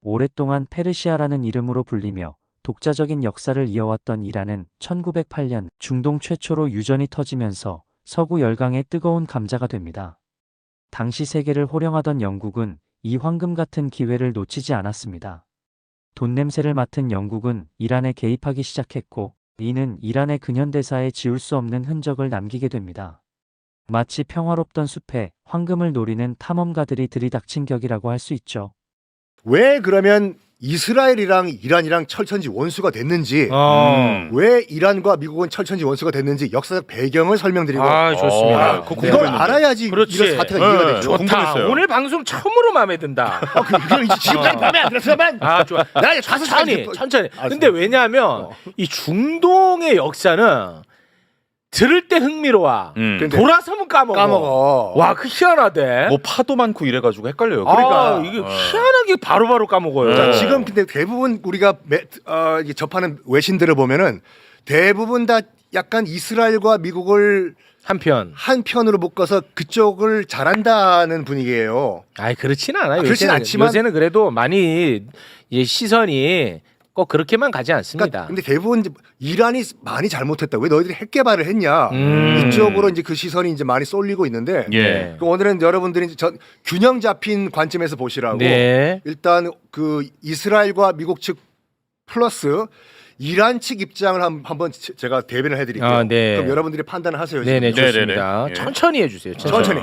오랫동안 페르시아라는 이름으로 불리며 독자적인 역사를 이어왔던 이란은 1908년 중동 최초로 유전이 터지면서 서구 열강의 뜨거운 감자가 됩니다. 당시 세계를 호령하던 영국은 이 황금 같은 기회를 놓치지 않았습니다. 돈 냄새를 맡은 영국은 이란에 개입하기 시작했고, 이는 이란의 근현대사에 지울 수 없는 흔적을 남기게 됩니다. 마치 평화롭던 숲에 황금을 노리는 탐험가들이 들이닥친 격이라고 할 수 있죠. 왜 그러면 이스라엘이랑 이란이랑 철천지 원수가 됐는지, 왜 이란과 미국은 철천지 원수가 됐는지 역사적 배경을 설명드리고, 좋습니다. 이걸 알아야지 그렇지. 이런 사태가 이해가 되죠. 좋다. 궁금했어요. 오늘 방송 처음으로 마음에 든다. 그걸 이제 지금까지 마음에 안 들었으면 좋아. 나 천천히. 알았어. 근데 왜냐하면 이 중동의 역사는 들을 때 흥미로워. 근데 돌아서면 까먹어. 와, 그 희한하대. 뭐 파도 많고 이래가지고 헷갈려요. 그러니까. 이게 희한하게 바로바로 까먹어요. 자, 지금 근데 대부분 우리가 이게 접하는 외신들을 보면은 대부분 다 약간 이스라엘과 미국을 한 편으로 묶어서 그쪽을 잘한다는 분위기예요. 그렇지는 않아요. 그렇진 않지만 요새는 그래도 많이 시선이 꼭 그렇게만 가지 않습니다. 그러니까 근데 대부분 이제 이란이 많이 잘못했다. 왜 너희들이 핵 개발을 했냐? 이쪽으로 이제 그 시선이 이제 많이 쏠리고 있는데, 예. 그 오늘은 여러분들이 이제 균형 잡힌 관점에서 보시라고. 네. 일단 그 이스라엘과 미국 측 플러스 이란 측 입장을 한번 제가 대변을 해드릴게요. 네. 그럼 여러분들이 판단을 하세요. 네네, 지금. 좋습니다. 예. 천천히 해주세요. 천천히.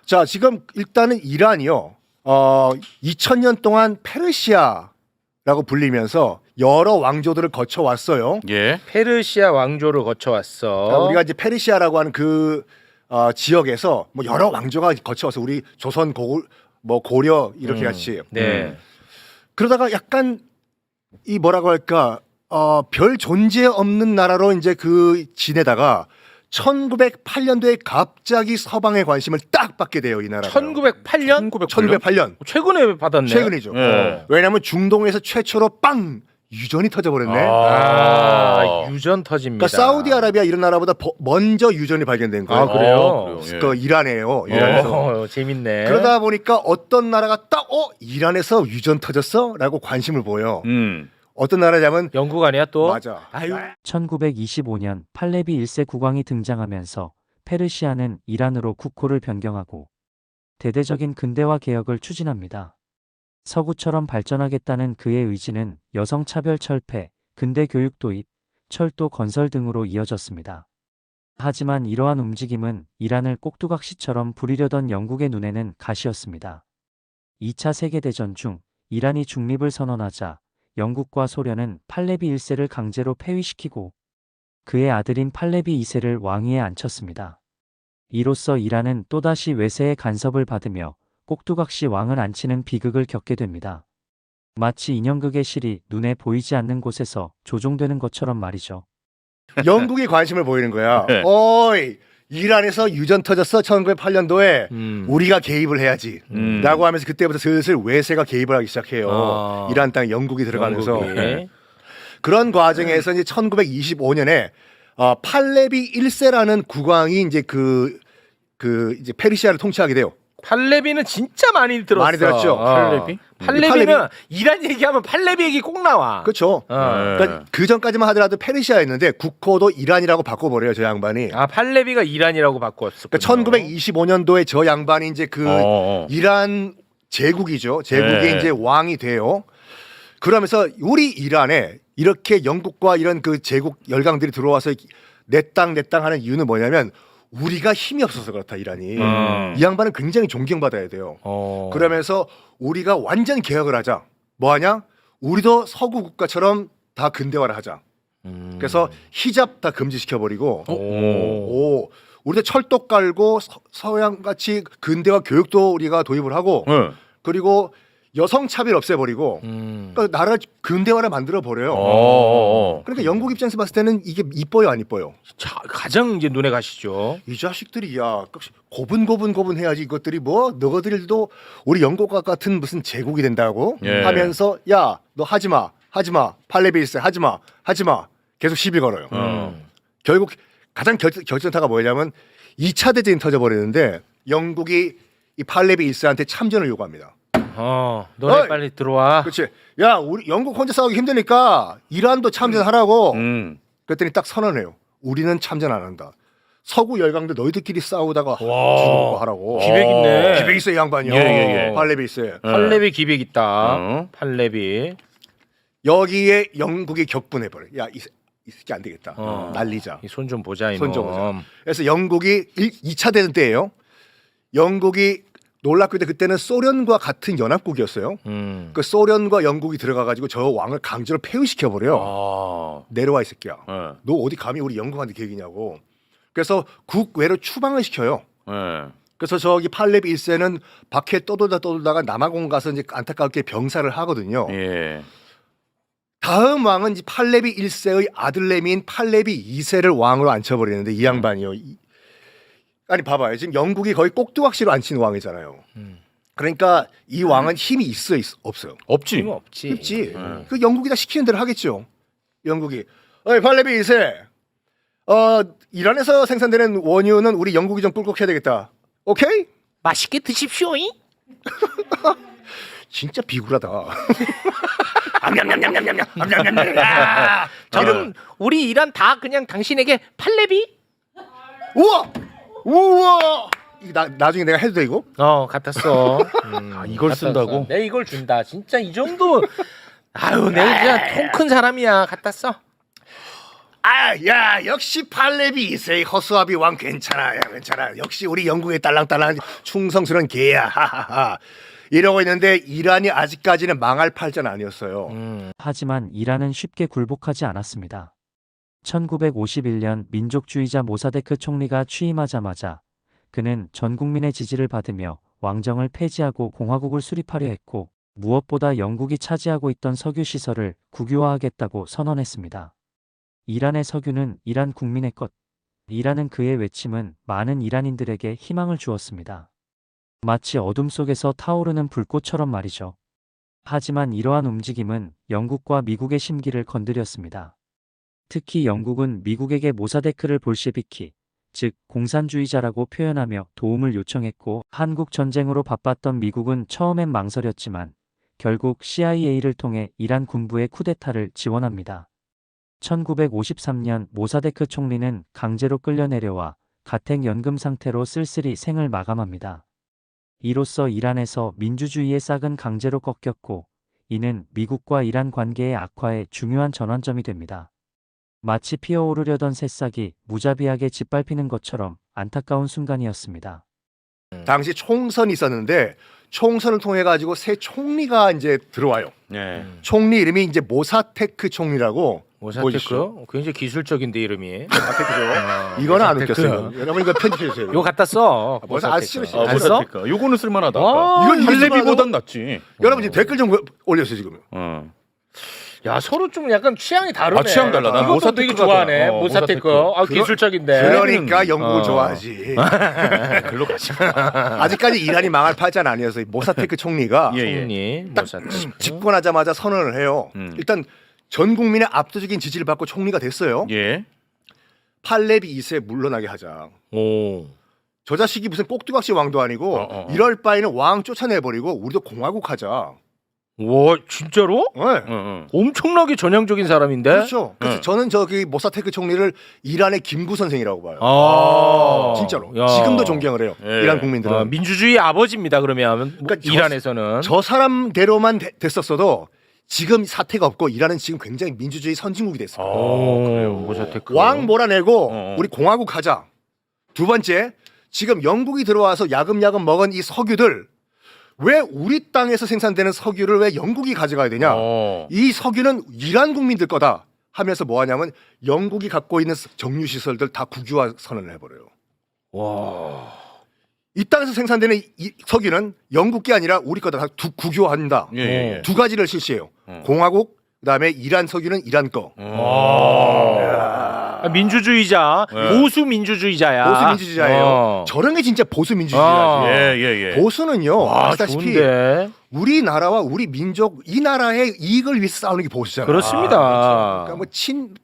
자, 지금 일단은 이란이요. 2000년 동안 페르시아라고 불리면서 여러 왕조들을 거쳐 왔어요. 예. 페르시아 왕조를 거쳐왔어. 우리가 이제 페르시아라고 하는 그 지역에서 뭐 여러 왕조가 거쳐와서 우리 조선 고려 이렇게 같이. 네. 그러다가 약간 이 뭐라고 할까 별 존재 없는 나라로 이제 그 지내다가 1908년도에 갑자기 서방의 관심을 딱 받게 돼요, 이 나라가. 1908년? 1908년. 최근에 받았네. 최근이죠. 예. 왜냐하면 중동에서 최초로 빵 유전이 터져버렸네. 유전 터집니다. 그러니까 사우디아라비아 이런 나라보다 먼저 유전이 발견된 거예요. 그래요? 그래요? 예. 그 이란이에요. 이란에서. 재밌네. 그러다 보니까 어떤 나라가 딱 이란에서 유전 터졌어?라고 관심을 보여. 어떤 나라냐면 영국 아니야 또? 맞아. 1925년 팔레비 1세 국왕이 등장하면서 페르시아는 이란으로 국호를 변경하고 대대적인 근대화 개혁을 추진합니다. 서구처럼 발전하겠다는 그의 의지는 여성 차별 철폐, 근대 교육 도입, 철도 건설 등으로 이어졌습니다. 하지만 이러한 움직임은 이란을 꼭두각시처럼 부리려던 영국의 눈에는 가시였습니다. 2차 세계대전 중 이란이 중립을 선언하자 영국과 소련은 팔레비 1세를 강제로 폐위시키고 그의 아들인 팔레비 2세를 왕위에 앉혔습니다. 이로써 이란은 또다시 외세의 간섭을 받으며 꼭두각시 왕을 앉히는 비극을 겪게 됩니다. 마치 인형극의 실이 눈에 보이지 않는 곳에서 조종되는 것처럼 말이죠. 영국이 관심을 보이는 거야. 네. 어이, 이란에서 유전 터졌어. 1908년도에 우리가 개입을 해야지. 라고 하면서 그때부터 슬슬 외세가 개입을 하기 시작해요. 이란 땅에 영국이 들어가면서. 그런 과정에서 이제 1925년에 팔레비 1세라는 국왕이 이제 이제 페르시아를 통치하게 돼요. 팔레비는 진짜 많이 들었어. 많이 들었죠. 팔레비는 이란 얘기하면 팔레비 얘기 꼭 나와. 그렇죠. 그러니까 그 전까지만 하더라도 페르시아였는데 국호도 이란이라고 바꿔버려요, 저 양반이. 팔레비가 이란이라고 바꿨어. 그러니까 1925년도에 저 양반이 이제 이란 제국이죠. 제국의 네. 이제 왕이 돼요. 그러면서 우리 이란에 이렇게 영국과 이런 그 제국 열강들이 들어와서 내 땅 하는 이유는 뭐냐면 우리가 힘이 없어서 그렇다, 이란이. 이 양반은 굉장히 존경받아야 돼요. 그러면서 우리가 완전 개혁을 하자. 뭐 하냐? 우리도 서구 국가처럼 다 근대화를 하자. 그래서 히잡 다 금지시켜버리고 우리도 철도 깔고 서양같이 근대화 교육도 우리가 도입을 하고 그리고 여성 차별 없애버리고 그러니까 나라 근대화를 만들어 버려요. 그러니까 영국 입장에서 봤을 때는 이게 이뻐요, 안 이뻐요? 자, 가장 이제 눈에 가시죠. 이 자식들이 고분 해야지 이것들이 뭐 너희들도 우리 영국과 같은 무슨 제국이 된다고 하면서 야 너 하지마 팔레비 1세 하지마 계속 시비 걸어요. 결국 가장 결정타가 뭐냐면 2차 대전이 터져버리는데 영국이 이 팔레비 1세한테 참전을 요구합니다. 너네 어이! 빨리 들어와. 그렇지. 야, 우리 영국 혼자 싸우기 힘드니까 이란도 참전하라고. 그랬더니 딱 선언해요. 우리는 참전 안 한다. 서구 열강도 너희들끼리 싸우다가 죽고 하라고. 기백 있네. 기백 있어 이 양반이요. 예. 팔레비 있어요. 팔레비 기백 있다. 팔레비. 여기에 영국이 격분해버려. 야, 이 새끼 안 되겠다. 날리자. 손 좀 보자 이놈. 손 좀 보자. 그래서 영국이 2차 대전 때예요. 영국이 놀랍게도 그때는 소련과 같은 연합국이었어요. 그 소련과 영국이 들어가가지고 저 왕을 강제로 폐위시켜버려. 내려와 이 새끼야. 너 어디 감히 우리 영국한테 계획이냐고. 그래서 국외로 추방을 시켜요. 그래서 저기 팔레비 1세는 밖에 떠돌다가 남아공 가서 이제 안타깝게 병사를 하거든요. 예. 다음 왕은 이제 팔레비 1세의 아들내미인 팔레비 2세를 왕으로 앉혀버리는데 이 양반이요. 아니 봐봐요. 지금 영국이 거의 꼭두각시로 앉힌 왕이잖아요. 그러니까 이 왕은 힘이 있어 없어요? 없지. 힘 없지. 없지. 그 영국이 다 시키는 대로 하겠죠. 영국이. 어이 팔레비 2세. 이란에서 생산되는 원유는 우리 영국이 좀 꿀꺽해야 되겠다. 오케이? 맛있게 드십시오. 진짜 비굴하다. 저는 우리 이란 다 그냥 당신에게 팔레비? 우와. 이거 나중에 내가 해도 돼 이거? 같았어. 이걸 갖다 쓴다고? 써. 내 이걸 준다. 진짜 이 정도. 아유, 내가 진짜 통 큰 사람이야. 갖다 써. 야, 역시 팔레비 2세의 허수아비 왕 괜찮아. 야, 괜찮아. 역시 우리 영국의 딸랑딸랑 충성스러운 개야. 하하하. 이러고 있는데 이란이 아직까지는 망할 팔자는 아니었어요. 하지만 이란은 쉽게 굴복하지 않았습니다. 1951년 민족주의자 모사데크 총리가 취임하자마자 그는 전 국민의 지지를 받으며 왕정을 폐지하고 공화국을 수립하려 했고 무엇보다 영국이 차지하고 있던 석유 시설을 국유화하겠다고 선언했습니다. 이란의 석유는 이란 국민의 것. 이라는 그의 외침은 많은 이란인들에게 희망을 주었습니다. 마치 어둠 속에서 타오르는 불꽃처럼 말이죠. 하지만 이러한 움직임은 영국과 미국의 심기를 건드렸습니다. 특히 영국은 미국에게 모사데크를 볼셰비키, 즉 공산주의자라고 표현하며 도움을 요청했고 한국 전쟁으로 바빴던 미국은 처음엔 망설였지만 결국 CIA를 통해 이란 군부의 쿠데타를 지원합니다. 1953년 모사데크 총리는 강제로 끌려 내려와 가택연금 상태로 쓸쓸히 생을 마감합니다. 이로써 이란에서 민주주의의 싹은 강제로 꺾였고 이는 미국과 이란 관계의 악화의 중요한 전환점이 됩니다. 마치 피어오르려던 새싹이 무자비하게 짓밟히는 것처럼 안타까운 순간이었습니다. 당시 총선이 있었는데 총선을 통해 가지고 새 총리가 이제 들어와요. 예. 총리 이름이 이제 모사테크 총리라고. 모사테크? 굉장히 기술적인데 이름이. 모사테크죠. 이거는 안 모사테크. 웃겼어요. 여러분 이거 편집해 주세요. 이거 갖다 써. 모사- 아, 싫어, 싫어. 안 써? 모사테크. 요거는 쓸만하다. 이건 이게 팔레비보단 낫지. 여러분 지금 댓글 좀 올렸어요 지금. 야, 서로 좀 약간 취향이 다르네. 취향 달라. 난 이것도 되게 모사테크가 좋아하네. 좋아. 모사테크. 모사테크. 기술적인데. 그러니까 영국을 좋아하지. 글로 가지. 아직까지 이란이 망할 팔자는 아니어서 이 모사테크 총리가 예, 예. 총리 딱 모사테크. 집권하자마자 선언을 해요. 일단 전 국민의 압도적인 지지를 받고 총리가 됐어요. 예. 팔레비 2세 물러나게 하자. 오. 저 자식이 무슨 꼭두각시 왕도 아니고 이럴 바에는 왕 쫓아내버리고 우리도 공화국 하자. 와, 진짜로? 네. 엄청나게 전향적인 사람인데. 그렇죠. 그래서 저는 저기 모사테크 총리를 이란의 김구 선생이라고 봐요. 진짜로. 야. 지금도 존경을 해요. 예. 이란 국민들은. 민주주의 아버지입니다. 그러면 그러니까 이란에서는. 저 사람대로만 됐었어도 지금 사태가 없고 이란은 지금 굉장히 민주주의 선진국이 됐어요. 그래요. 모사테크. 왕 몰아내고 어. 우리 공화국 하자. 두 번째, 지금 영국이 들어와서 야금야금 먹은 이 석유들 왜 우리 땅에서 생산되는 석유를 왜 영국이 가져가야 되냐? 이 석유는 이란 국민들 거다 하면서 뭐 하냐면 영국이 갖고 있는 정유 시설들 다 국유화 선언을 해버려요. 와. 이 땅에서 생산되는 이 석유는 영국 게 아니라 우리 거다 다 국유화한다. 예, 예. 두 가지를 실시해요. 공화국 그다음에 이란 석유는 이란 거. 민주주의자, 네. 보수 민주주의자야. 보수 민주주의자예요. 저런 게 진짜 보수 민주주의자지. 예, 예, 예. 보수는요. 아시다시피 좋은데. 우리나라와 우리 민족 이 나라의 이익을 위해서 싸우는 게 보수잖아요. 그렇습니다. 그러니까 뭐 친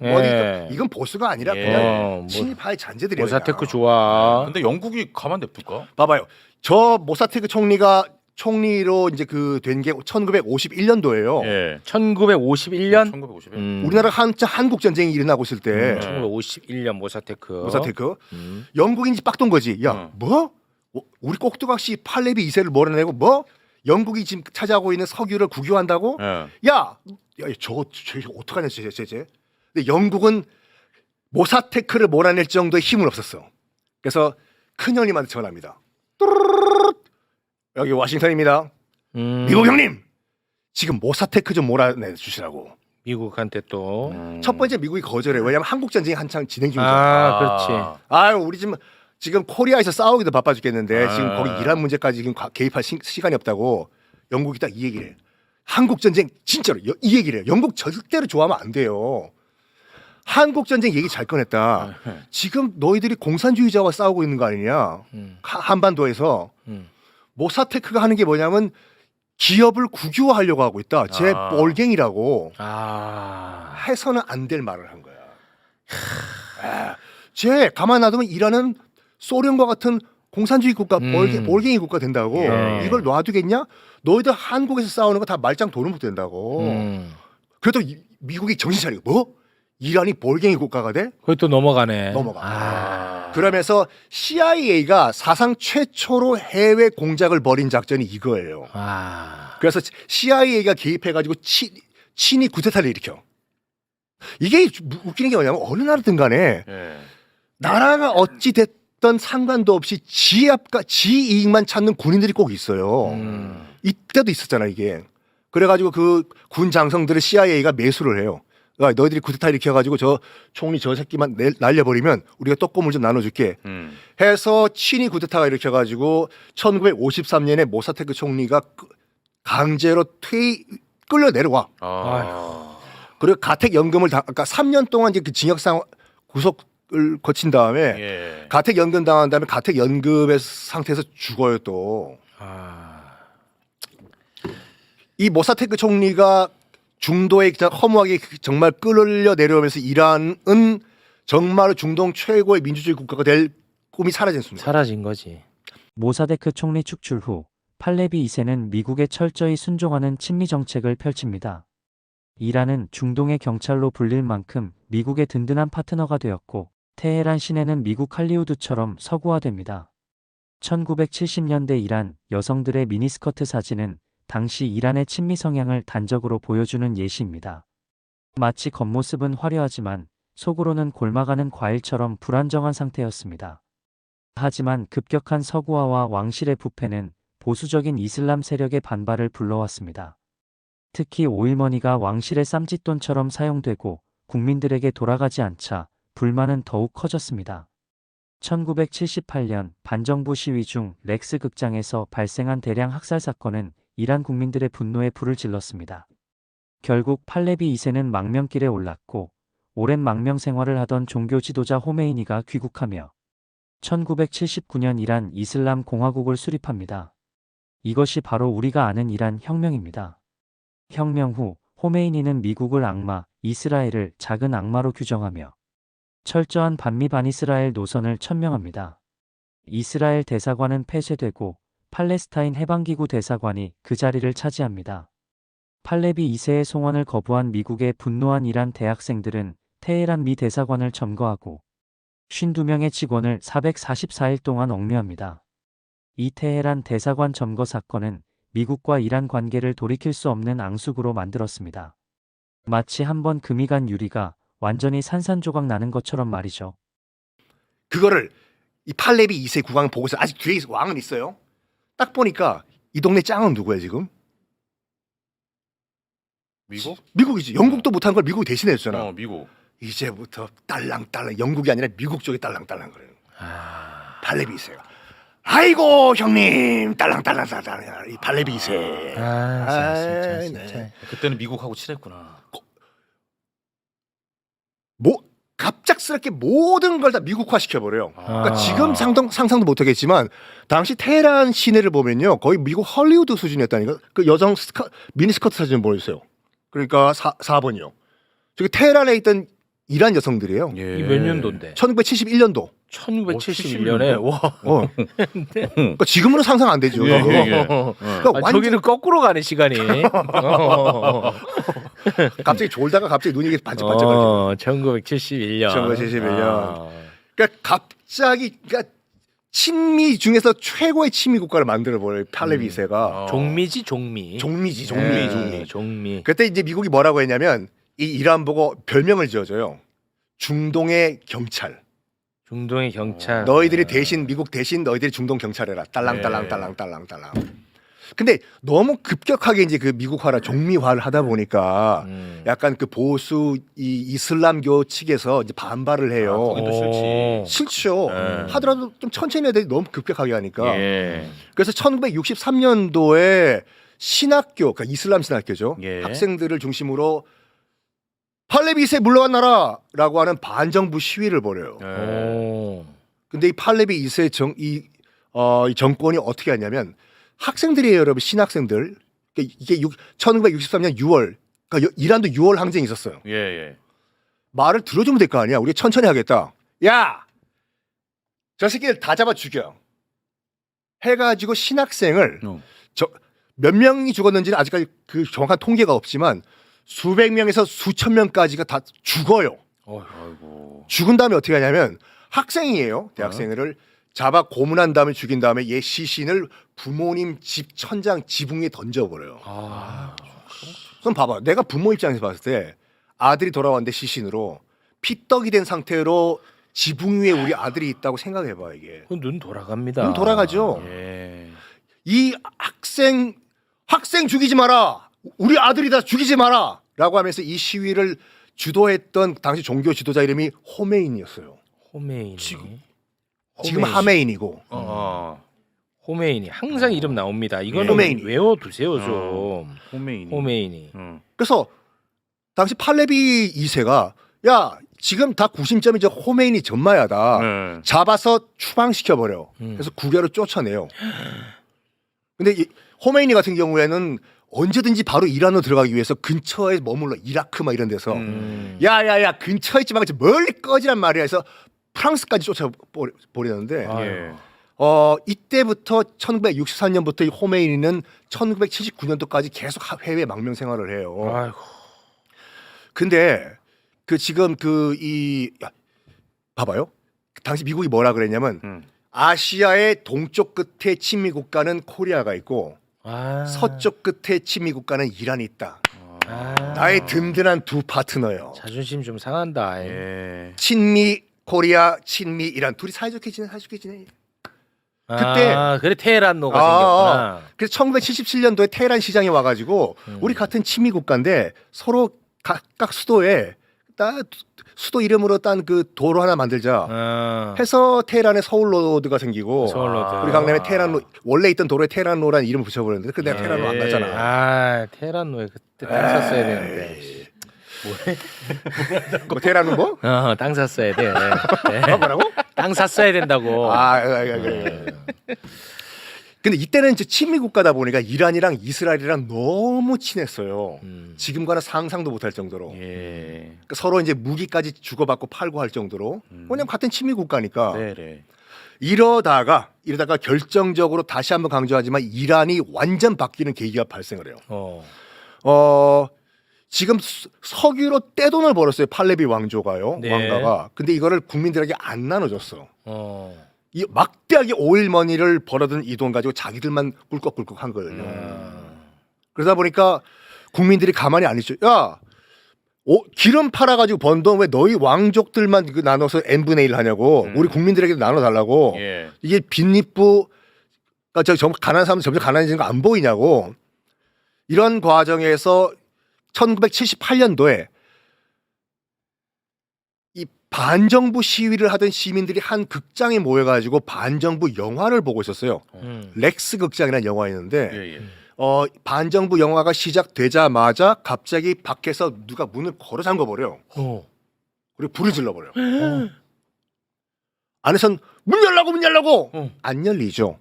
예. 어디 이건 보수가 아니라 예. 그냥 뭐 친일파의 잔재들이에요. 모사테크 그냥. 좋아. 근데 영국이 가만 냅둘까? 봐봐요. 저 모사테크 총리가 총리로 이제 그 된 게 1951년도예요. 예. 1951년 1951년. 우리나라 한자 한국 전쟁이 일어나고 있을 때 1951년 모사테크. 모사테크 영국인지 빡돈 거지. 야, 뭐? 우리 꼭두각시 팔레비 2세를 몰아내고 뭐? 영국이 지금 차지하고 있는 석유를 국유한다고? 예. 야, 저거 어떡하냐, 쟤. 근데 영국은 모사테크를 몰아낼 정도의 힘은 없었어. 그래서 큰형님한테 전화합니다. 뚜루루루루. 여기 워싱턴입니다. 미국 형님, 지금 모사테크 좀 몰아내 주시라고. 미국한테 또. 첫 번째 미국이 거절해. 왜냐면 한국 전쟁이 한창 진행 중이죠. 그렇지. 아유, 우리 지금 코리아에서 싸우기도 바빠 죽겠는데 아. 지금 거기 이란 문제까지 지금 개입할 시간이 없다고. 영국이 딱 이 얘기를 해. 한국 전쟁 진짜로 이 얘기를 해. 영국 절대로 좋아하면 안 돼요. 한국 전쟁 얘기 잘 꺼냈다. 지금 너희들이 공산주의자와 싸우고 있는 거 아니냐? 한반도에서 모사테크가 하는 게 뭐냐면 기업을 국유화하려고 하고 있다. 제 볼갱이라고 해서는 안 될 말을 한 거야. 쟤 가만 놔두면 이란은 소련과 같은 공산주의 국가, 볼갱이 국가 된다고. 예. 이걸 놔두겠냐? 너희들 한국에서 싸우는 거 다 말짱 도는 못 된다고. 그래도 미국이 정신 차리고 뭐? 이란이 볼갱이 국가가 돼? 거기 또 넘어가네. 넘어가. 그러면서 CIA가 사상 최초로 해외 공작을 벌인 작전이 이거예요. 그래서 CIA가 개입해가지고 친이 구테타를 일으켜. 이게 웃기는 게 뭐냐면 어느 나라든 간에 예. 나라가 어찌 됐던 상관도 없이 지압과 지이익만 찾는 군인들이 꼭 있어요. 이때도 있었잖아 이게. 그래가지고 그 군 장성들을 CIA가 매수를 해요. 야, 너희들이 쿠데타 일으켜가지고 저 총리 저 새끼만 날려버리면 우리가 떡고물 좀 나눠줄게. 해서 친이 쿠데타가 일으켜가지고 1953년에 모사테크 총리가 강제로 끌려 내려와. 그리고 가택연금을 그러니까 3년 동안 이제 그 징역상 구속을 거친 다음에 예. 가택연금 당한 다음에 가택연금의 상태에서 죽어요 또. 이 모사테크 총리가 중도에 허무하게 정말 끌려 내려오면서 이란은 정말 중동 최고의 민주주의 국가가 될 꿈이 사라진 순간. 사라진 거지. 모사데크 총리 축출 후 팔레비 2세는 미국에 철저히 순종하는 친미 정책을 펼칩니다. 이란은 중동의 경찰로 불릴 만큼 미국의 든든한 파트너가 되었고 테헤란 시내는 미국 할리우드처럼 서구화됩니다. 1970년대 이란 여성들의 미니스커트 사진은 당시 이란의 친미 성향을 단적으로 보여주는 예시입니다. 마치 겉모습은 화려하지만 속으로는 골마가는 과일처럼 불안정한 상태였습니다. 하지만 급격한 서구화와 왕실의 부패는 보수적인 이슬람 세력의 반발을 불러왔습니다. 특히 오일머니가 왕실의 쌈짓돈처럼 사용되고 국민들에게 돌아가지 않자 불만은 더욱 커졌습니다. 1978년 반정부 시위 중 렉스 극장에서 발생한 대량 학살 사건은 이란 국민들의 분노에 불을 질렀습니다. 결국 팔레비 2세는 망명길에 올랐고 오랜 망명 생활을 하던 종교 지도자 호메이니가 귀국하며 1979년 이란 이슬람 공화국을 수립합니다. 이것이 바로 우리가 아는 이란 혁명입니다. 혁명 후 호메이니는 미국을 악마, 이스라엘을 작은 악마로 규정하며 철저한 반미 반이스라엘 노선을 천명합니다. 이스라엘 대사관은 폐쇄되고 팔레스타인 해방기구 대사관이 그 자리를 차지합니다. 팔레비 2세의 송환을 거부한 미국의 분노한 이란 대학생들은 테헤란 미 대사관을 점거하고 52명의 직원을 444일 동안 억류합니다. 이 테헤란 대사관 점거 사건은 미국과 이란 관계를 돌이킬 수 없는 앙숙으로 만들었습니다. 마치 한번 금이 간 유리가 완전히 산산조각 나는 것처럼 말이죠. 그거를 이 팔레비 2세 국왕 보고서 아직 뒤에 왕은 있어요. 딱 보니까 이 동네 짱은 누구야 지금? 미국? 미국이지. 영국도 못한 걸 미국이 대신해 줬잖아. 미국. 이제부터 딸랑딸랑 영국이 아니라 미국 쪽이 딸랑딸랑 그래요. 팔레비 2세가. 아이고 형님 딸랑딸랑 이 팔레비 2세. 진짜. 그때는 미국하고 친했구나. 뭐 갑작스럽게 모든 걸 다 미국화 시켜버려요. 그러니까 지금 상상도 못하겠지만 당시 테헤란 시내를 보면요 거의 미국 헐리우드 수준이었다니까. 그 여성 미니스커트 사진 보여주세요. 그러니까 4번이요. 저기 테헤란에 있던 이란 여성들이에요. 이 몇 년도인데? 1971년도. 1971년에 와. 그러니까 지금으로는 상상 안 되죠. 예, 예, 예. 그러니까 아, 저기는 거꾸로 가네 시간이. 갑자기 졸다가 갑자기 눈이 반짝반짝거리죠. 1971년. 1971년. 그러니까 갑자기 그러니까 친미 중에서 최고의 친미 국가를 만들어 버려요. 팔레비 2세가. 종미지 종미. 종미지, 예, 종미. 종미. 그때 이제 미국이 뭐라고 했냐면 이 이란 보고 별명을 지어줘요. 중동의 경찰. 중동의 경찰. 너희들이 대신 미국 대신 너희들이 중동 경찰해라. 딸랑딸랑 네. 딸랑딸랑. 근데 너무 급격하게 이제 그 미국화라 종미화를 하다 보니까 약간 그 보수 이 이슬람교 측에서 이제 반발을 해요. 거기도 싫지. 싫죠. 네. 하더라도 좀 천천히 해야 돼. 너무 급격하게 하니까. 예. 그래서 1963년도에 신학교, 그러니까 이슬람 신학교죠. 예. 학생들을 중심으로 팔레비 2세 물러가나라라고 하는 반정부 시위를 벌여요. 예. 오. 근데 근데 이 팔레비 2세 이 정권이 어떻게 하냐면 학생들이에요, 여러분. 신학생들. 그러니까 이게 1963년 6월. 그러니까 이란도 6월 항쟁이 있었어요. 예, 예. 말을 들어주면 될 거 아니야. 우리가 천천히 하겠다. 야! 저 새끼들 다 잡아 죽여. 해가지고 신학생을 몇 명이 죽었는지는 아직까지 그 정확한 통계가 없지만 수백 명에서 수천 명까지가 다 죽어요. 아이고. 죽은 다음에 어떻게 하냐면 학생이에요. 대학생을 잡아 고문한 다음에 죽인 다음에 얘 시신을 부모님 집 천장 지붕 위에 던져버려요. 아. 그럼 봐봐. 내가 부모 입장에서 봤을 때 아들이 돌아왔는데 시신으로 피떡이 된 상태로 지붕 위에 우리 아들이 있다고 생각해봐 이게. 그건 눈 돌아갑니다. 눈 돌아가죠. 예. 이 학생 죽이지 마라. 우리 아들이다 죽이지 마라. 라고 하면서 이 시위를 주도했던 당시 종교 지도자 이름이 호메인이었어요. 호메이니. 지금 하메인이고. 호메이니 항상 이름 나옵니다. 이거는 호메이니. 외워두세요 좀. 호메이니. 호메이니. 그래서 당시 팔레비 2세가 야 지금 다 구심점이 저 호메인이 전마야다. 네. 잡아서 추방시켜버려. 그래서 국외로 쫓아내요. 근데 이 호메이니 같은 경우에는 언제든지 바로 이란으로 들어가기 위해서 근처에 머물러 이라크 막 이런 데서 야야야 근처에 있지 말고 멀리 꺼지란 말이야 해서 프랑스까지 쫓아버리는데 예. 이때부터 1963년부터 이 호메이니는 1979년도까지 계속 해외 망명 생활을 해요. 아이고. 근데 그 지금 봐봐요. 당시 미국이 뭐라 그랬냐면 아시아의 동쪽 끝에 친미 국가는 코리아가 있고 서쪽 끝에 친미 국가는 이란이 있다. 나의 든든한 두 파트너요. 자존심 좀 상한다. 예. 친미 코리아, 친미 이란 둘이 사이좋게 지내. 그때 그래 테헤란노가 생겼구나. 그래서 1977년도에 테헤란 시장에 와가지고 우리 같은 친미 국가인데 서로 각각 수도에 수도 이름으로 딴 그 도로 하나 만들자 해서 테헤란에 서울로드가 생기고 서울로드. 우리 강남에 테헤란로 원래 있던 도로에 테헤란로라는 이름을 붙여버렸는데 그 내가 테헤란로 안 갔잖아. 테헤란노에 그때 땅 샀어야 되는데. 뭐 테헤란로 뭐? 땅 샀어야 돼. 네. 뭐라고? 땅 샀어야 된다고. 그래. 근데 이때는 이제 친미 국가다 보니까 이란이랑 이스라엘이랑 너무 친했어요. 지금과는 상상도 못할 정도로. 예. 그러니까 서로 이제 무기까지 주고받고 팔고 할 정도로. 왜냐면 같은 친미 국가니까. 네네. 이러다가 결정적으로 다시 한번 강조하지만 이란이 완전 바뀌는 계기가 발생을 해요. 지금 석유로 떼돈을 벌었어요. 팔레비 왕조가요. 네. 왕가가. 근데 이거를 국민들에게 안 나눠줬어. 이 막대하게 오일머니를 벌어든 이 돈 가지고 자기들만 꿀꺽꿀꺽 한 거예요. 그러다 보니까 국민들이 가만히 안 있죠. 야, 기름 팔아가지고 번 돈 왜 너희 왕족들만 그 나눠서 n분의 1 하냐고. 우리 국민들에게도 나눠달라고. 예. 이게 빈립부가 가난한 사람들 점점 가난해지는 거 안 보이냐고. 이런 과정에서 1978년도에 이 반정부 시위를 하던 시민들이 한 극장에 모여가지고 반정부 영화를 보고 있었어요. 렉스 극장이라는 영화였는데 예, 예. 반정부 영화가 시작되자마자 갑자기 밖에서 누가 문을 걸어 잠궈 버려요. 그리고 불을 질러 버려요. 안에선 문 열라고 안 열리죠.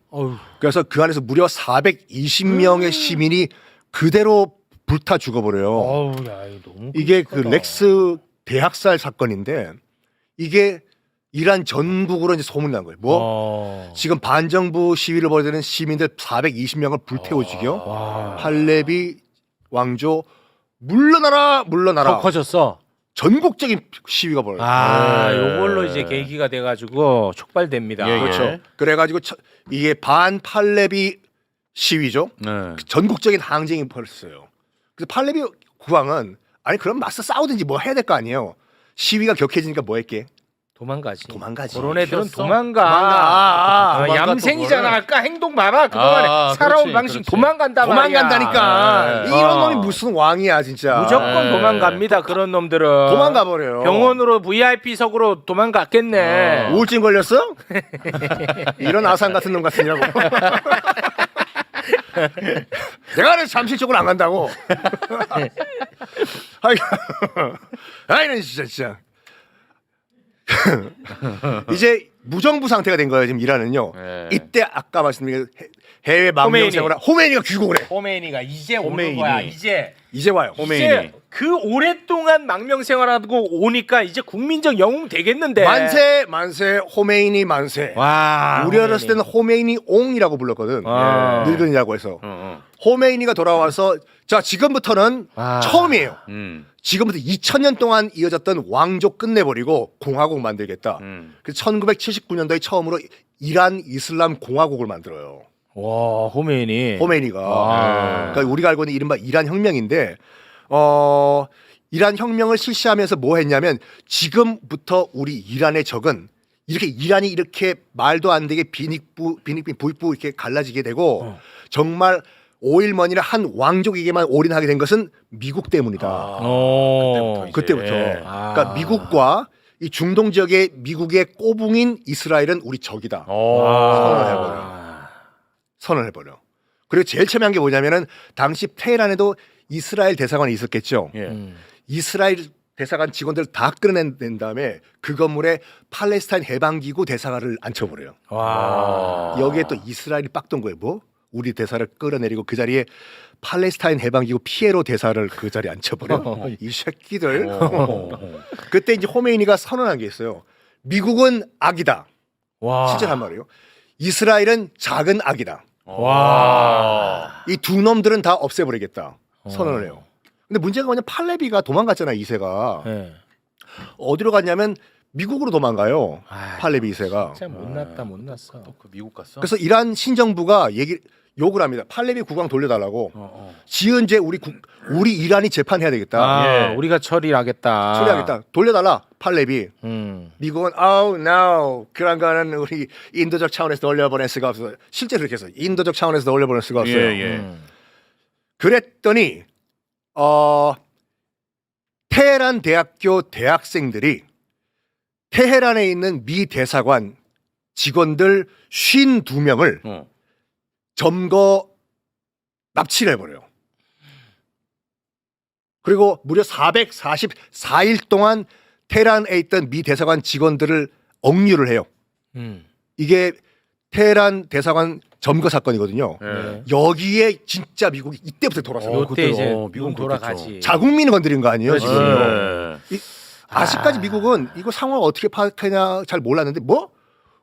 그래서 그 안에서 무려 420명의 시민이 그대로 불타 죽어버려요. 이게 그 렉스 대학살 사건인데 이게 이란 전국으로 이제 소문이 난 거예요. 뭐 지금 반정부 시위를 벌이는 시민들 420명을 불태워 죽여 와. 팔레비 왕조 물러나라 더 커졌어. 전국적인 시위가 벌어요. 요걸로 이제 계기가 돼가지고 촉발됩니다. 예, 그렇죠. 예. 그래가지고 이게 반팔레비 시위죠. 네. 전국적인 항쟁이 벌었어요. 그래서 팔레비 국왕은 아니 그럼 맞서 싸우든지 뭐 해야 될 거 아니에요. 시위가 격해지니까 뭐 했게? 도망가지. 도망가지. 그런 애들은 튀었어? 도망가. 도망가, 얌생이잖아. 또 아까 행동 봐봐. 그동안에 살아온 그렇지, 방식 그렇지. 도망간다 말이야. 도망간다니까. 네. 이런 놈이 무슨 왕이야 진짜. 무조건 네. 도망갑니다. 그런 놈들은. 도망가 버려요. 병원으로 VIP석으로 도망갔겠네. 우울증 걸렸어? 이런 아산 같은 놈 같으냐고. 내가 그래서 잠실적으로 안 간다고. 아이는 진짜. 이제 무정부 상태가 된 거예요 지금 이란은요. 네. 이때 아까 말씀드린 해외 망명 생활 호메이니가 귀국을 해. 호메이니가 이제 오는 호메이니. 거야. 이제 와요. 이제 그 오랫동안 망명 생활하고 오니까 이제 국민적 영웅 되겠는데. 만세 호메이니 만세. 와. 우리 어렸을 때는 호메이니 옹이라고 불렀거든. 아. 늙은이라고 해서. 호메이니가 돌아와서 자 지금부터는 아. 처음이에요. 음. 지금부터 2000년 동안 이어졌던 왕조 끝내버리고 공화국 만들겠다. 그래서 1979년도에 처음으로 이란 이슬람 공화국을 만들어요. 와, 호메이니. 호메이니가. 아. 그러니까 우리가 알고 있는 이른바 이란 혁명인데 이란 혁명을 실시하면서 뭐 했냐면 지금부터 우리 이란의 적은 이렇게 이란이 이렇게 말도 안 되게 빈익부 부익부 이렇게 갈라지게 되고 정말 오일머니를 한 왕족에게만 올인하게 된 것은 미국 때문이다. 그때부터. 아. 그러니까 미국과 이 중동 지역의 미국의 꼬붕인 이스라엘은 우리 적이다. 선언을 해버려. 그리고 제일 처음에 게 뭐냐면은 당시 테헤란에도 이스라엘 대사관이 있었겠죠. 예. 이스라엘 대사관 직원들 다 끌어낸 다음에 그 건물에 팔레스타인 해방기구 대사관을 앉혀버려요. 와. 여기에 또 이스라엘이 빡던 거예요. 뭐? 우리 대사를 끌어내리고 그 자리에 팔레스타인 해방기구 피에로 대사를 그 자리에 앉혀버려. 이 새끼들. 그때 이제 호메이니가 선언한 게 있어요. 미국은 악이다. 와. 진짜 한 말이에요. 이스라엘은 작은 악이다. 와. 이 두 놈들은 다 없애버리겠다. 선언을 해요. 근데 문제가 뭐냐 팔레비가 도망갔잖아 2세가. 네. 어디로 갔냐면 미국으로 도망가요. 아, 팔레비 2세가. 진짜 못났다 못났어. 또 그 미국 갔어? 그래서 이란 신정부가 욕을 합니다. 팔레비 국왕 돌려달라고. 지은제 우리 이란이 재판해야 되겠다. 아, 예. 우리가 처리하겠다. 처리하겠다. 돌려달라. 팔레비. 미국은 no 그런 거는 우리 인도적 차원에서 돌려보낼 수가 없어. 실제로 그렇게 해서 인도적 차원에서 돌려보낼 수가 없어요. 예. 그랬더니 테헤란 대학교 대학생들이 테헤란에 있는 미 대사관 직원들 52명을 점거 납치를 해버려요. 그리고 무려 444일 동안 테헤란에 있던 미 대사관 직원들을 억류를 해요. 이게 테헤란 대사관 점거 사건이거든요. 네. 여기에 진짜 미국이 이때부터 돌아서요. 요때 그때, 이제 미국은 눈 돌아가지. 자국민을 건드린 거 아니에요 그렇지. 지금요. 아직까지 미국은 이거 상황을 어떻게 파악하냐 잘 몰랐는데 뭐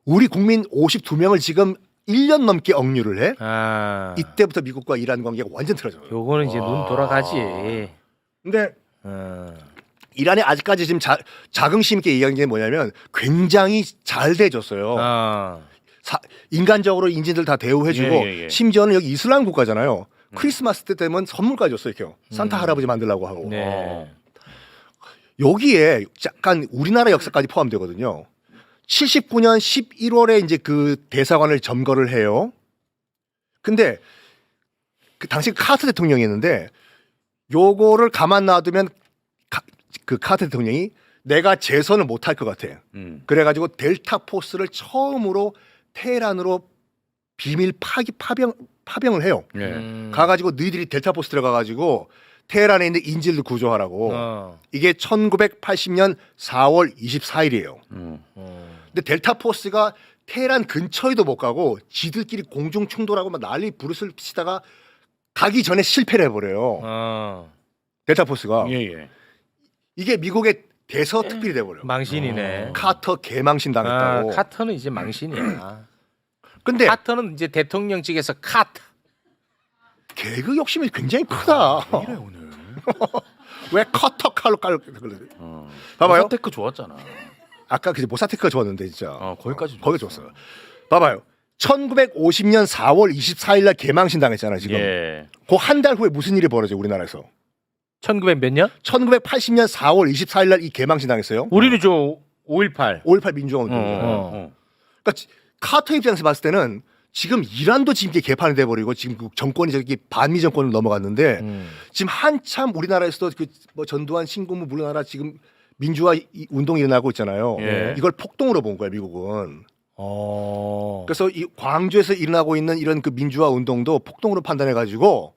우리 국민 52명을 지금 1년 넘게 억류를 해. 아. 이때부터 미국과 이란 관계가 완전 틀어져요. 요거는 이제 눈 돌아가지. 근데 이란이 아직까지 지금 자긍심 있게 얘기하는 게 뭐냐면 굉장히 잘 대해줬어요. 인간적으로 인진들 다 대우해주고 예. 심지어는 여기 이슬람 국가잖아요. 크리스마스 때 되면 선물까지 줬어요. 이렇게 산타 할아버지 만들라고 하고. 네. 여기에 약간 우리나라 역사까지 포함되거든요. 79년 11월에 이제 그 대사관을 점거를 해요. 근데 그 당시 카트 대통령이었는데 요거를 가만 놔두면 그 카트 대통령이 내가 재선을 못할 것 같아. 그래가지고 델타 포스를 처음으로 테헤란으로 비밀 파병을 해요. 가가지고 너희들이 델타 포스 들어가가지고 테헤란에 있는 인질들 구조하라고. 이게 1980년 4월 24일이에요. 근데 델타 포스가 테헤란 근처에도 못 가고 지들끼리 공중 충돌하고 막 난리 부르스를 치다가 가기 전에 실패를 해버려요. 델타 포스가. 예. 이게 미국의 대서특필이 돼버려. 망신이네. 카터 개망신 당했다고. 카터는 이제 망신이야. 근데 카터는 이제 대통령 측에서 카트. 개그 욕심이 굉장히 크다. 이래 오늘. 왜 커터 칼로 깔 그래? 어. 봐봐요. 모사테크 좋았잖아. 아까 그 모사테크가 좋았는데 진짜. 거기까지 거기 좋았어요. 봐봐요. 1950년 4월 24일 날 개망신 당했잖아 지금. 예. 그 한 달 후에 무슨 일이 벌어져 우리나라에서? 1900 몇 년? 1980년 4월 24일 날 이 개망신 당했어요. 우리는 저 5.18. 5.18 민주화 운동. 그러니까 카터 입장에서 봤을 때는 지금 이란도 지금 이게 개판이 돼버리고 지금 그 정권이 저기 반미 정권으로 넘어갔는데 지금 한참 우리나라에서도 그 뭐 전두환 신군부 물러나라 지금 민주화 운동이 일어나고 있잖아요. 예. 이걸 폭동으로 본 거야 미국은. 어. 그래서 이 광주에서 일어나고 있는 이런 그 민주화 운동도 폭동으로 판단해 가지고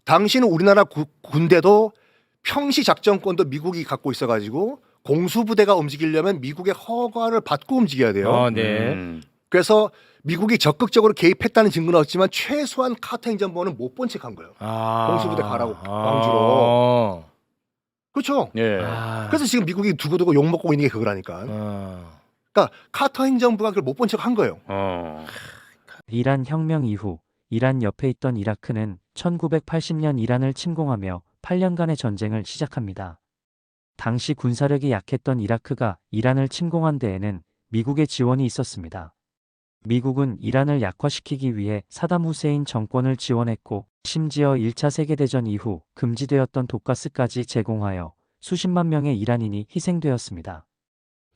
당시는 우리나라 군대도 평시 작전권도 미국이 갖고 있어 가지고 공수부대가 움직이려면 미국의 허가를 받고 움직여야 돼요. 네. 그래서 미국이 적극적으로 개입했다는 증거는 없지만 최소한 카터 행정부는 못 본 척한 거예요. 공수부대 가라고, 광주로. 그렇죠. 예. 그래서 지금 미국이 두고두고 욕 먹고 있는 게 그거라니까. 그러니까 카터 행정부가 그걸 못 본 척한 거예요. 이란 혁명 이후 이란 옆에 있던 이라크는 1980년 이란을 침공하며 8년간의 전쟁을 시작합니다. 당시 군사력이 약했던 이라크가 이란을 침공한 데에는 미국의 지원이 있었습니다. 미국은 이란을 약화시키기 위해 사담 후세인 정권을 지원했고 심지어 1차 세계대전 이후 금지되었던 독가스까지 제공하여 수십만 명의 이란인이 희생되었습니다.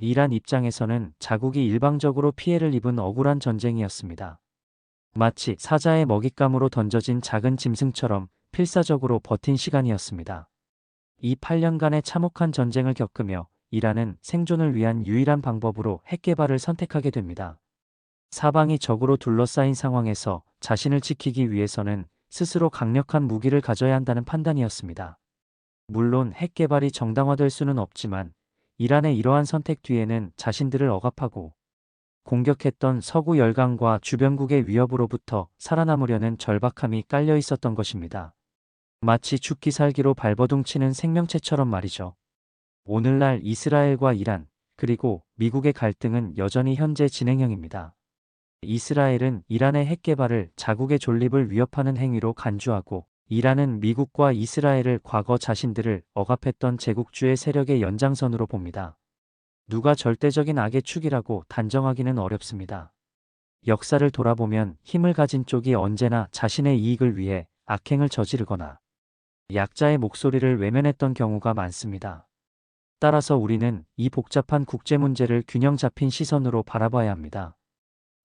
이란 입장에서는 자국이 일방적으로 피해를 입은 억울한 전쟁이었습니다. 마치 사자의 먹잇감으로 던져진 작은 짐승처럼 필사적으로 버틴 시간이었습니다. 이 8년간의 참혹한 전쟁을 겪으며 이란은 생존을 위한 유일한 방법으로 핵 개발을 선택하게 됩니다. 사방이 적으로 둘러싸인 상황에서 자신을 지키기 위해서는 스스로 강력한 무기를 가져야 한다는 판단이었습니다. 물론 핵 개발이 정당화될 수는 없지만 이란의 이러한 선택 뒤에는 자신들을 억압하고 공격했던 서구 열강과 주변국의 위협으로부터 살아남으려는 절박함이 깔려 있었던 것입니다. 마치 죽기 살기로 발버둥치는 생명체처럼 말이죠. 오늘날 이스라엘과 이란, 그리고 미국의 갈등은 여전히 현재 진행형입니다. 이스라엘은 이란의 핵 개발을 자국의 존립을 위협하는 행위로 간주하고 이란은 미국과 이스라엘을 과거 자신들을 억압했던 제국주의 세력의 연장선으로 봅니다. 누가 절대적인 악의 축이라고 단정하기는 어렵습니다. 역사를 돌아보면 힘을 가진 쪽이 언제나 자신의 이익을 위해 악행을 저지르거나 약자의 목소리를 외면했던 경우가 많습니다. 따라서 우리는 이 복잡한 국제 문제를 균형 잡힌 시선으로 바라봐야 합니다.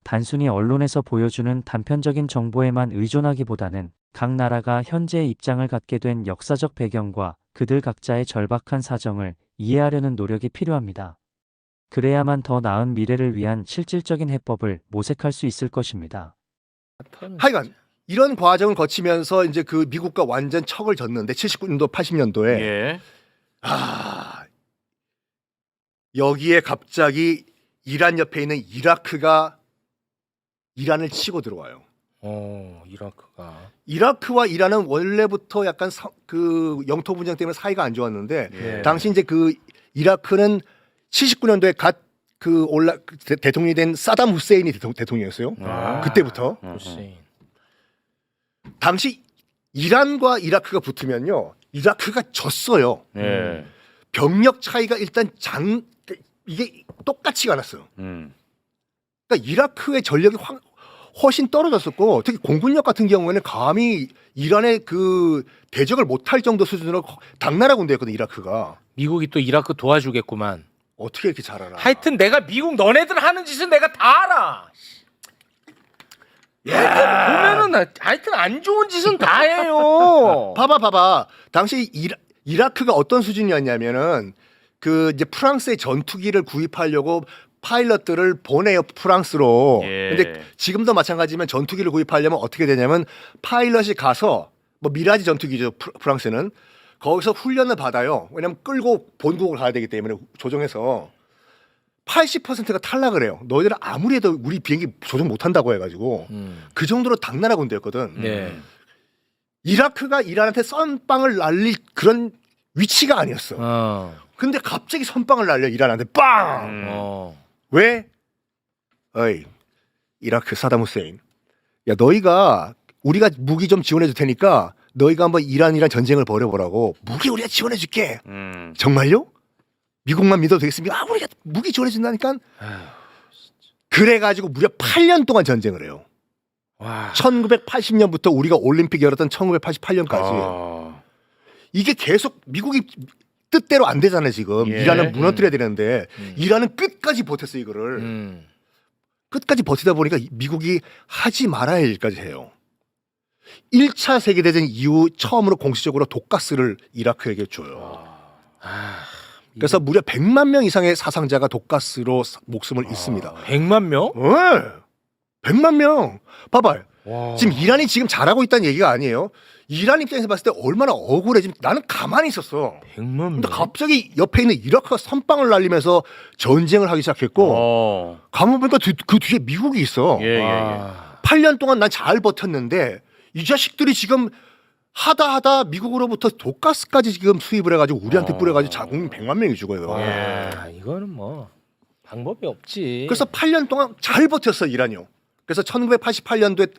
단순히 언론에서 보여주는 단편적인 정보에만 의존하기보다는 각 나라가 현재의 입장을 갖게 된 역사적 배경과 그들 각자의 절박한 사정을 이해하려는 노력이 필요합니다. 그래야만 더 나은 미래를 위한 실질적인 해법을 모색할 수 있을 것입니다. 하여간 이런 과정을 거치면서 이제 그 미국과 완전 척을 졌는데 79년도 80년도에 예. 여기에 갑자기 이란 옆에 있는 이라크가 이란을 치고 들어와요. 이라크가. 이라크와 이란은 원래부터 약간 그 영토 분쟁 때문에 사이가 안 좋았는데 예. 당시 이제 그 이라크는 79년도에 대통령이 된 사담 후세인이 대통령이었어요. 그때부터. 후세인. 당시 이란과 이라크가 붙으면요, 이라크가 졌어요. 예. 병력 차이가 일단 이게 똑같지가 않았어요. 그러니까 이라크의 전력이 훨씬 떨어졌었고, 특히 공군력 같은 경우에는 감히 이란의 그 대적을 못할 정도 수준으로 당나라 군대였거든 이라크가. 미국이 또 이라크 도와주겠구만. 어떻게 이렇게 잘 알아? 하여튼 내가 미국 너네들 하는 짓은 내가 다 알아. 보면은 하여튼 안 좋은 짓은 다 해요. 봐봐. 당시 이라크가 어떤 수준이었냐면은 그 이제 프랑스의 전투기를 구입하려고 파일럿들을 보내요, 프랑스로. 예. 근데 지금도 마찬가지면 전투기를 구입하려면 어떻게 되냐면 파일럿이 가서 뭐 미라지 전투기죠, 프랑스는. 거기서 훈련을 받아요. 왜냐면 끌고 본국을 가야 되기 때문에 조종해서 80%가 탈락을 해요. 너희들은 아무리 해도 우리 비행기 조종 못한다고 해가지고 그 정도로 당나라 군대였거든. 네. 이라크가 이란한테 썬빵을 날릴 그런 위치가 아니었어. 근데 갑자기 선빵을 날려 이란한테 빵. 왜? 어이 이라크 사담 후세인. 야 너희가 우리가 무기 좀 지원해줄 테니까 너희가 한번 이란이랑 전쟁을 벌여보라고. 무기 우리가 지원해줄게. 정말요? 미국만 믿어도 되겠습니까? 아 우리가 무기 지원해준다니까. 그래가지고 무려 8년 동안 전쟁을 해요. 와. 1980년부터 우리가 올림픽 열었던 1988년까지 아. 이게 계속 미국이 뜻대로 안 되잖아요 지금. 예. 이란을 무너뜨려야 되는데 이란은 끝까지 버텼어 이거를. 끝까지 버티다 보니까 미국이 하지 말아야 할 일까지 해요. 1차 세계대전 이후 처음으로 공식적으로 독가스를 이라크에게 줘요. 그래서 무려 100만 명 이상의 사상자가 독가스로 목숨을 잃습니다. 100만 명? 네. 100만 명. 봐봐요. 와. 지금 이란이 지금 잘하고 있다는 얘기가 아니에요. 이란 입장에서 봤을 때 얼마나 억울해. 지금 나는 가만히 있었어. 100만 명. 근데 갑자기 옆에 있는 이라크가 선빵을 날리면서 전쟁을 하기 시작했고 가만 보니까 그 뒤에 미국이 있어. 예, 예, 예. 와. 8년 동안 난 잘 버텼는데 이 자식들이 지금 하다 미국으로부터 독가스까지 지금 수입을 해가지고 우리한테 뿌려가지고 자국민 100만 명이 죽어요. 와. 이거는 뭐 방법이 없지. 그래서 8년 동안 잘 버텼어 이란이요. 그래서 1988년도에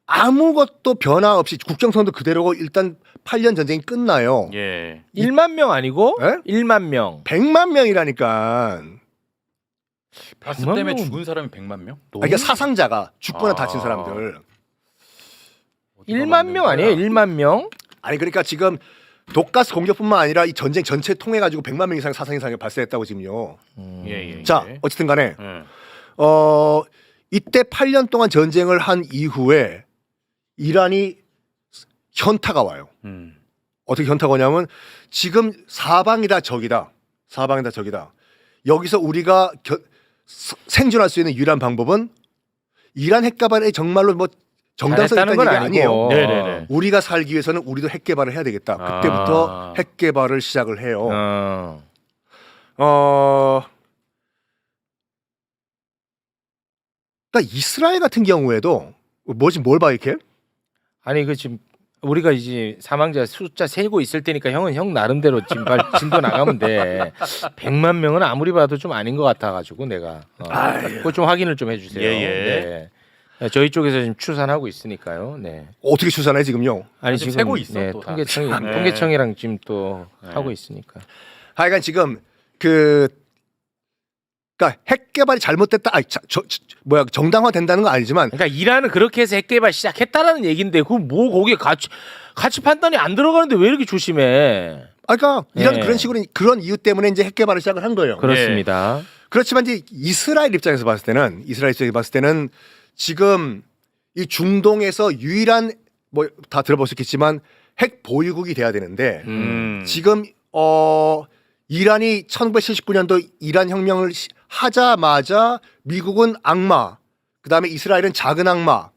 아무것도 변화 없이 국정선도 그대로고 일단 8년 전쟁이 끝나요. 예. 1만 명 아니고? 예? 1만 명. 100만 명이라니까. 바스 100만 때문에 명은- 죽은 사람이 100만 명? 그러니까 사상자가 죽거나 아. 다친 사람들. 1만 명 아니에요? 1만 명? 아니 그러니까 지금 독가스 공격뿐만 아니라 이 전쟁 전체 통해 가지고 100만 명 이상 사상 이상이 발생했다고 지금요. 예, 예. 자 예. 어쨌든 간에 예. 이때 8년 동안 전쟁을 한 이후에 이란이 현타가 와요. 어떻게 현타가 오냐면 지금 사방이 다 적이다. 사방이 다 적이다. 여기서 우리가 생존할 수 있는 유일한 방법은 이란 핵 개발에 정말로 뭐 정당성 있다는 잘했다는 얘기 건 아니에요. 아니고. 네네네. 우리가 살기 위해서는 우리도 핵 개발을 해야 되겠다. 그때부터 아. 핵 개발을 시작을 해요. 어. 그러니까 이스라엘 같은 경우에도 뭘 봐 이렇게? 아니 그 지금 우리가 이제 사망자 숫자 세고 있을 테니까 형은 형 나름대로 지금 진도 나가면 돼. 100만 명은 아무리 봐도 좀 아닌 것 같아가지고 내가 그거 좀 확인을 좀 해주세요. 예, 예. 네. 저희 쪽에서 지금 추산하고 있으니까요. 네. 어떻게 추산해 지금요? 아니 지금 지금 세고 있어, 네, 또 다. 통계청이랑 지금 또 네. 하고 있으니까. 하여간 지금 그러니까 핵 개발이 잘못됐다. 정당화 된다는 건 아니지만 그러니까 이란은 그렇게 해서 핵 개발 시작했다라는 얘긴데 그 뭐 거기에 같이 판단이 안 들어가는데 왜 이렇게 조심해? 그러니까 이런 예. 그런 식으로 그런 이유 때문에 이제 핵 개발을 시작을 한 거예요. 그렇습니다. 그렇지만 이제 이스라엘 입장에서 봤을 때는 지금 이 중동에서 유일한 뭐 다 들어보셨겠지만 핵 보유국이 돼야 되는데 지금 이란이 1979년도 이란 혁명을 하자마자 미국은 악마, 그다음에 이스라엘은 작은 악마,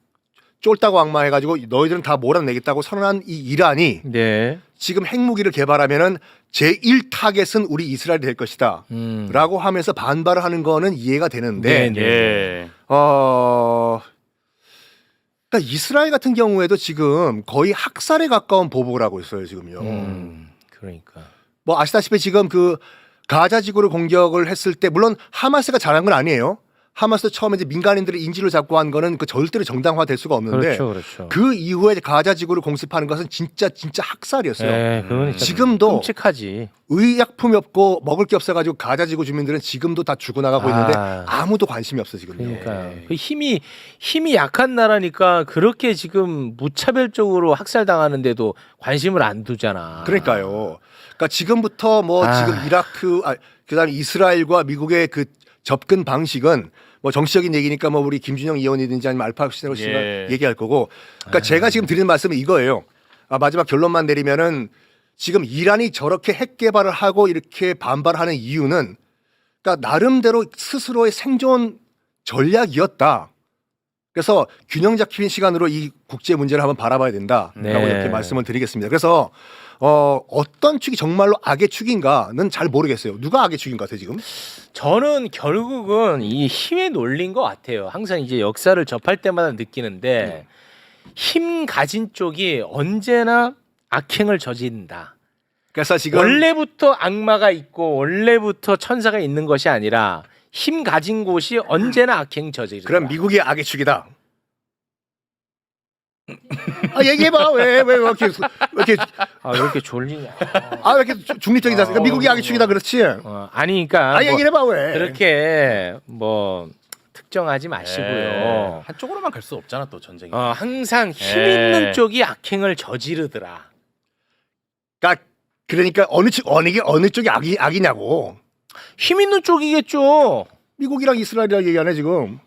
쫄다고 악마 해가지고 너희들은 다 몰아내겠다고 선언한 이 이란이 네. 지금 핵무기를 개발하면은 제1 타겟은 우리 이스라엘이 될 것이다. 라고 하면서 반발을 하는 거는 이해가 되는데 네, 예. 그러니까 이스라엘 같은 경우에도 지금 거의 학살에 가까운 보복을 하고 있어요 지금요. 그러니까. 뭐 아시다시피 지금 그 가자 지구를 공격을 했을 때 물론 하마스가 잘한 건 아니에요. 하마스 처음에 이제 민간인들의 인질을 잡고 한 거는 그 절대로 정당화될 수가 없는데 그렇죠. 그 이후에 가자 지구를 공습하는 것은 진짜 진짜 학살이었어요. 네, 그건 진짜 지금도 끔찍하지. 의약품이 없고 먹을 게 없어가지고 가자 지구 주민들은 지금도 다 죽어나가고 있는데 아무도 관심이 없어 지금요. 그러니까 그 힘이 약한 나라니까 그렇게 지금 무차별적으로 학살당하는데도 관심을 안 두잖아. 그러니까요. 그러니까 지금부터 뭐 지금 이라크, 그다음에 이스라엘과 미국의 그 접근 방식은 뭐 정치적인 얘기니까 뭐 우리 김준영 의원이든지 아니면 알파 씨가 예. 얘기할 거고. 그러니까 제가 지금 드리는 말씀은 이거예요. 마지막 결론만 내리면은 지금 이란이 저렇게 핵 개발을 하고 이렇게 반발하는 이유는 그러니까 나름대로 스스로의 생존 전략이었다. 그래서 균형 잡힌 시간으로 이 국제 문제를 한번 바라봐야 된다라고 네. 이렇게 말씀을 드리겠습니다. 그래서 어떤 축이 정말로 악의 축인가는 잘 모르겠어요. 누가 악의 축인 것 같아요 지금? 저는 결국은 이 힘에 놀린 것 같아요. 항상 이제 역사를 접할 때마다 느끼는데 힘 가진 쪽이 언제나 악행을 저지른다. 그래서 지금 원래부터 악마가 있고 원래부터 천사가 있는 것이 아니라 힘 가진 곳이 언제나 악행 저지르다. 그럼 미국이 악의 축이다. 얘기해봐. 왜 이렇게 왜 이렇게 졸리냐? 왜 이렇게 중립적이다. 그러니까 미국이 악의 축이다. 그렇지. 아니 그러니까 얘기해봐 왜? 그렇게 뭐 특정하지 마시고요. 한쪽으로만 갈 수 없잖아 또 전쟁이. 항상 힘 예. 있는 쪽이 악행을 저지르더라. 그러니까 어느 쪽이 악이냐고. 힘 있는 쪽이겠죠. 미국이랑 이스라엘이랑 얘기하네 지금.